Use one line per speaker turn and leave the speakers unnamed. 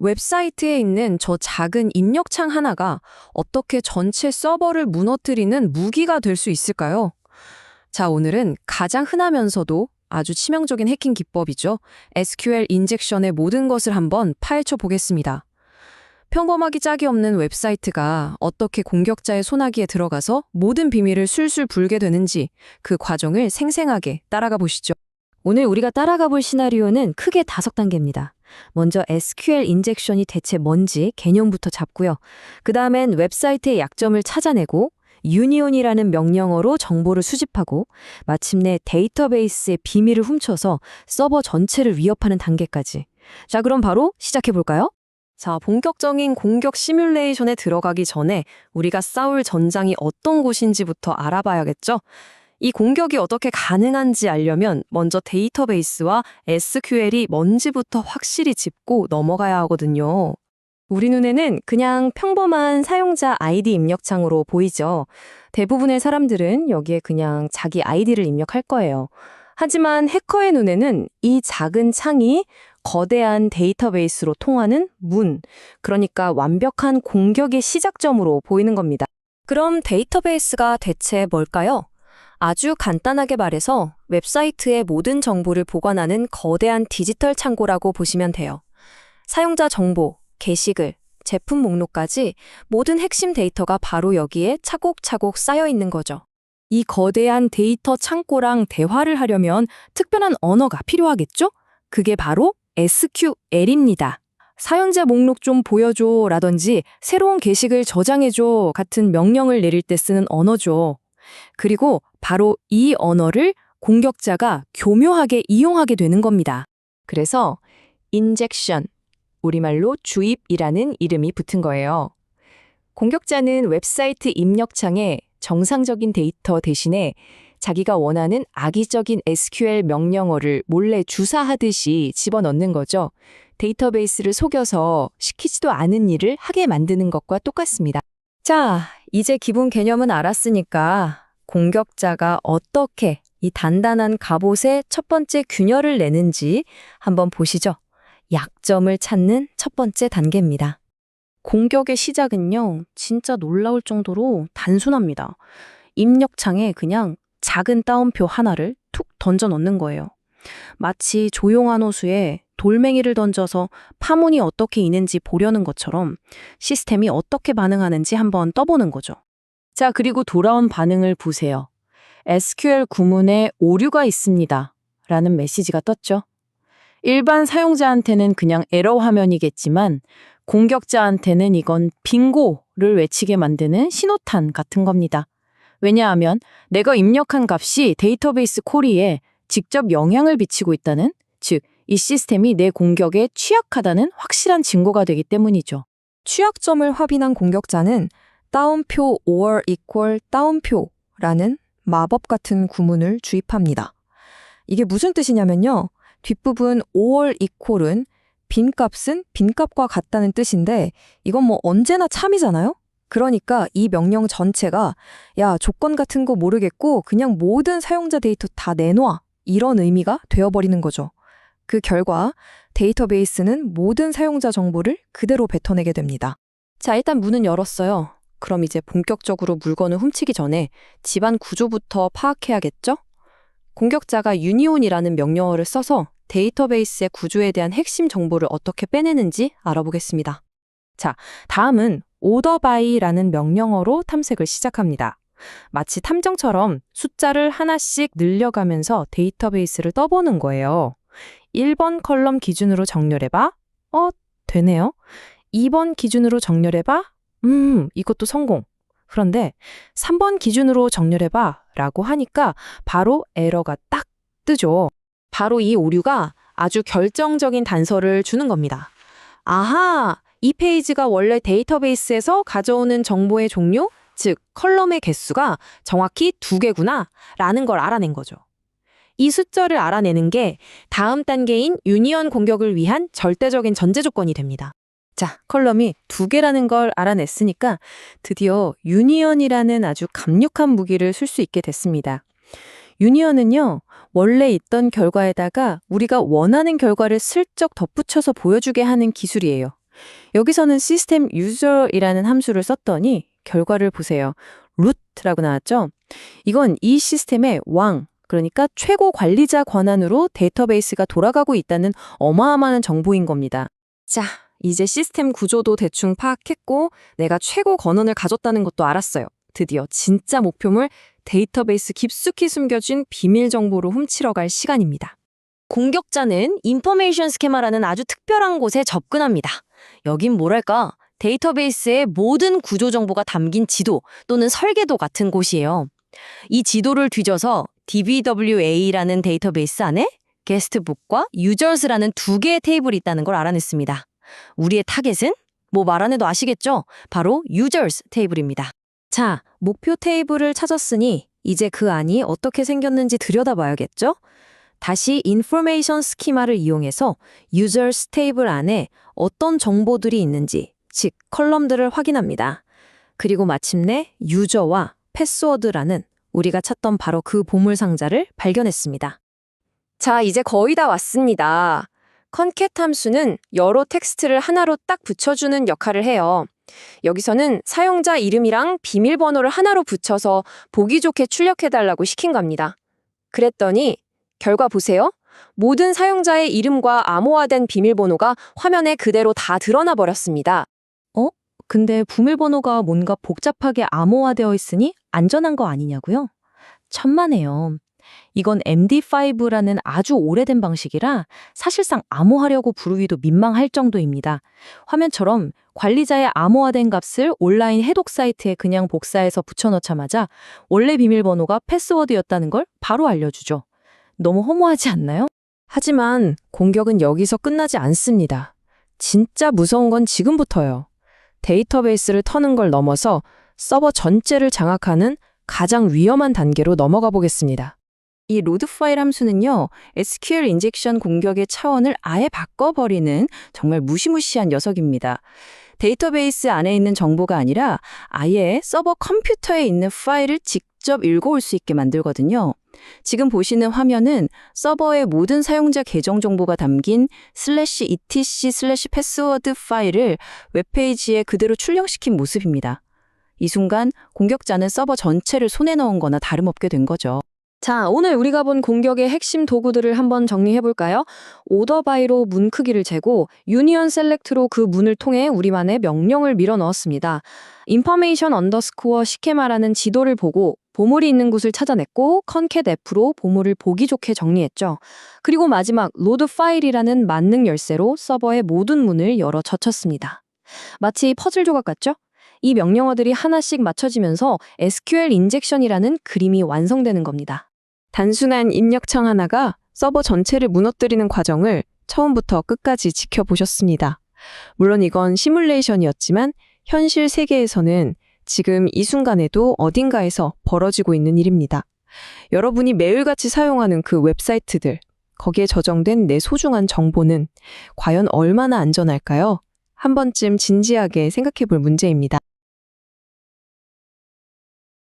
웹사이트에 있는 저 작은 입력창 하나가 어떻게 전체 서버를 무너뜨리는 무기가 될 수 있을까요? 자, 오늘은 가장 흔하면서도 아주 치명적인 해킹 기법이죠. SQL 인젝션의 모든 것을 한번 파헤쳐 보겠습니다. 평범하기 짝이 없는 웹사이트가 어떻게 공격자의 소나기에 들어가서 모든 비밀을 술술 불게 되는지 그 과정을 생생하게 따라가 보시죠.
오늘 우리가 따라가 볼 시나리오는 크게 5단계입니다. 먼저 SQL 인젝션이 대체 뭔지 개념부터 잡고요. 그 다음엔 웹사이트의 약점을 찾아내고 유니온이라는 명령어로 정보를 수집하고 마침내 데이터베이스의 비밀을 훔쳐서 서버 전체를 위협하는 단계까지. 자, 그럼 바로 시작해 볼까요?
자, 본격적인 공격 시뮬레이션에 들어가기 전에 우리가 싸울 전장이 어떤 곳인지부터 알아봐야겠죠? 이 공격이 어떻게 가능한지 알려면 먼저 데이터베이스와 SQL이 뭔지부터 확실히 짚고 넘어가야 하거든요. 우리 눈에는 그냥 평범한 사용자 아이디 입력창으로 보이죠. 대부분의 사람들은 여기에 그냥 자기 아이디를 입력할 거예요. 하지만 해커의 눈에는 이 작은 창이 거대한 데이터베이스로 통하는 문, 그러니까 완벽한 공격의 시작점으로 보이는 겁니다. 그럼 데이터베이스가 대체 뭘까요? 아주 간단하게 말해서 웹사이트의 모든 정보를 보관하는 거대한 디지털 창고라고 보시면 돼요. 사용자 정보, 게시글, 제품 목록까지 모든 핵심 데이터가 바로 여기에 차곡차곡 쌓여 있는 거죠. 이 거대한 데이터 창고랑 대화를 하려면 특별한 언어가 필요하겠죠? 그게 바로 SQL입니다. 사용자 목록 좀 보여줘 라든지 새로운 게시글 저장해줘 같은 명령을 내릴 때 쓰는 언어죠. 그리고 바로 이 언어를 공격자가 교묘하게 이용하게 되는 겁니다. 그래서 인젝션, 우리말로 주입이라는 이름이 붙은 거예요. 공격자는 웹사이트 입력창에 정상적인 데이터 대신에 자기가 원하는 악의적인 SQL 명령어를 몰래 주사하듯이 집어넣는 거죠. 데이터베이스를 속여서 시키지도 않은 일을 하게 만드는 것과 똑같습니다. 자, 이제 기본 개념은 알았으니까 공격자가 어떻게 이 단단한 갑옷의 첫 번째 균열을 내는지 한번 보시죠. 약점을 찾는 첫 번째 단계입니다. 공격의 시작은요, 진짜 놀라울 정도로 단순합니다. 입력창에 그냥 작은 따옴표 하나를 툭 던져 넣는 거예요. 마치 조용한 호수에 돌멩이를 던져서 파문이 어떻게 있는지 보려는 것처럼 시스템이 어떻게 반응하는지 한번 떠보는 거죠. 자, 그리고 돌아온 반응을 보세요. SQL 구문에 오류가 있습니다. 라는 메시지가 떴죠. 일반 사용자한테는 그냥 에러 화면이겠지만 공격자한테는 이건 빙고를 외치게 만드는 신호탄 같은 겁니다. 왜냐하면 내가 입력한 값이 데이터베이스 콜리에 직접 영향을 미치고 있다는, 즉, 이 시스템이 내 공격에 취약하다는 확실한 증거가 되기 때문이죠. 취약점을 확인한 공격자는 따옴표 or equal 따옴표라는 마법 같은 구문을 주입합니다. 이게 무슨 뜻이냐면요. 뒷부분 or equal은 빈값은 빈값과 같다는 뜻인데 이건 뭐 언제나 참이잖아요? 그러니까 이 명령 전체가 야, 조건 같은 거 모르겠고 그냥 모든 사용자 데이터 다 내놔. 이런 의미가 되어버리는 거죠. 그 결과 데이터베이스는 모든 사용자 정보를 그대로 뱉어내게 됩니다. 자, 일단 문은 열었어요. 그럼 이제 본격적으로 물건을 훔치기 전에 집안 구조부터 파악해야겠죠? 공격자가 유니온이라는 명령어를 써서 데이터베이스의 구조에 대한 핵심 정보를 어떻게 빼내는지 알아보겠습니다. 자, 다음은 orderby라는 명령어로 탐색을 시작합니다. 마치 탐정처럼 숫자를 하나씩 늘려가면서 데이터베이스를 떠보는 거예요. 1번 컬럼 기준으로 정렬해봐. 되네요. 2번 기준으로 정렬해봐. 이것도 성공. 그런데 3번 기준으로 정렬해봐 라고 하니까 바로 에러가 딱 뜨죠. 바로 이 오류가 아주 결정적인 단서를 주는 겁니다. 아하, 이 페이지가 원래 데이터베이스에서 가져오는 정보의 종류, 즉 컬럼의 개수가 정확히 2개구나 라는 걸 알아낸 거죠. 이 숫자를 알아내는 게 다음 단계인 유니언 공격을 위한 절대적인 전제 조건이 됩니다. 자, 컬럼이 2개라는 걸 알아냈으니까 드디어 유니언이라는 아주 강력한 무기를 쓸 수 있게 됐습니다. 유니언은요, 원래 있던 결과에다가 우리가 원하는 결과를 슬쩍 덧붙여서 보여주게 하는 기술이에요.
여기서는 시스템 유저이라는 함수를 썼더니 결과를 보세요. root라고 나왔죠? 이건 이 시스템의 왕, 그러니까 최고 관리자 권한으로 데이터베이스가 돌아가고 있다는 어마어마한 정보인 겁니다.
자, 이제 시스템 구조도 대충 파악했고 내가 최고 권한을 가졌다는 것도 알았어요. 드디어 진짜 목표물 데이터베이스 깊숙이 숨겨진 비밀 정보로 훔치러 갈 시간입니다. 공격자는 인포메이션 스케마라는 아주 특별한 곳에 접근합니다. 여긴 뭐랄까? 데이터베이스의 모든 구조 정보가 담긴 지도 또는 설계도 같은 곳이에요. 이 지도를 뒤져서 DBWA라는 데이터베이스 안에 게스트북과 유저스라는 두 개의 테이블이 있다는 걸 알아냈습니다. 우리의 타겟은 뭐 말 안 해도 아시겠죠? 바로 유저스 테이블입니다.
자, 목표 테이블을 찾았으니 이제 그 안이 어떻게 생겼는지 들여다봐야겠죠? 다시 인포메이션 스키마를 이용해서 유저스 테이블 안에 어떤 정보들이 있는지, 즉 컬럼들을 확인합니다. 그리고 마침내 유저와 패스워드라는 우리가 찾던 바로 그 보물 상자를 발견했습니다.
자, 이제 거의 다 왔습니다. 컨캣 함수는 여러 텍스트를 하나로 딱 붙여주는 역할을 해요. 여기서는 사용자 이름이랑 비밀번호를 하나로 붙여서 보기 좋게 출력해달라고 시킨 겁니다. 그랬더니 결과 보세요. 모든 사용자의 이름과 암호화된 비밀번호가 화면에 그대로 다 드러나 버렸습니다.
근데 비밀번호가 뭔가 복잡하게 암호화되어 있으니 안전한 거 아니냐고요? 천만에요. 이건 MD5라는 아주 오래된 방식이라 사실상 암호하려고 부르기도 민망할 정도입니다. 화면처럼 관리자의 암호화된 값을 온라인 해독 사이트에 그냥 복사해서 붙여넣자마자 원래 비밀번호가 패스워드였다는 걸 바로 알려주죠. 너무 허무하지 않나요? 하지만 공격은 여기서 끝나지 않습니다. 진짜 무서운 건 지금부터요. 데이터베이스를 터는 걸 넘어서 서버 전체를 장악하는 가장 위험한 단계로 넘어가 보겠습니다. 이 로드 파일 함수는요, SQL 인젝션 공격의 차원을 아예 바꿔버리는 정말 무시무시한 녀석입니다. 데이터베이스 안에 있는 정보가 아니라 아예 서버 컴퓨터에 있는 파일을 직접 읽어올 수 있게 만들거든요. 지금 보시는 화면은 서버의 모든 사용자 계정 정보가 담긴 /etc/password 파일을 웹페이지에 그대로 출력시킨 모습입니다. 이 순간 공격자는 서버 전체를 손에 넣은 거나 다름없게 된 거죠.
자, 오늘 우리가 본 공격의 핵심 도구들을 한번 정리해볼까요? 오더 바이로 문 크기를 재고 유니언 셀렉트로 그 문을 통해 우리만의 명령을 밀어 넣었습니다. 인포메이션 언더스코어 시케마라는 지도를 보고 보물이 있는 곳을 찾아냈고 컨캣 F로 보물을 보기 좋게 정리했죠. 그리고 마지막 로드 파일이라는 만능 열쇠로 서버의 모든 문을 열어 젖혔습니다. 마치 퍼즐 조각 같죠? 이 명령어들이 하나씩 맞춰지면서 SQL 인젝션이라는 그림이 완성되는 겁니다.
단순한 입력창 하나가 서버 전체를 무너뜨리는 과정을 처음부터 끝까지 지켜보셨습니다. 물론 이건 시뮬레이션이었지만 현실 세계에서는 지금 이 순간에도 어딘가에서 벌어지고 있는 일입니다. 여러분이 매일같이 사용하는 그 웹사이트들, 거기에 저장된 내 소중한 정보는 과연 얼마나 안전할까요? 한 번쯤 진지하게 생각해 볼 문제입니다.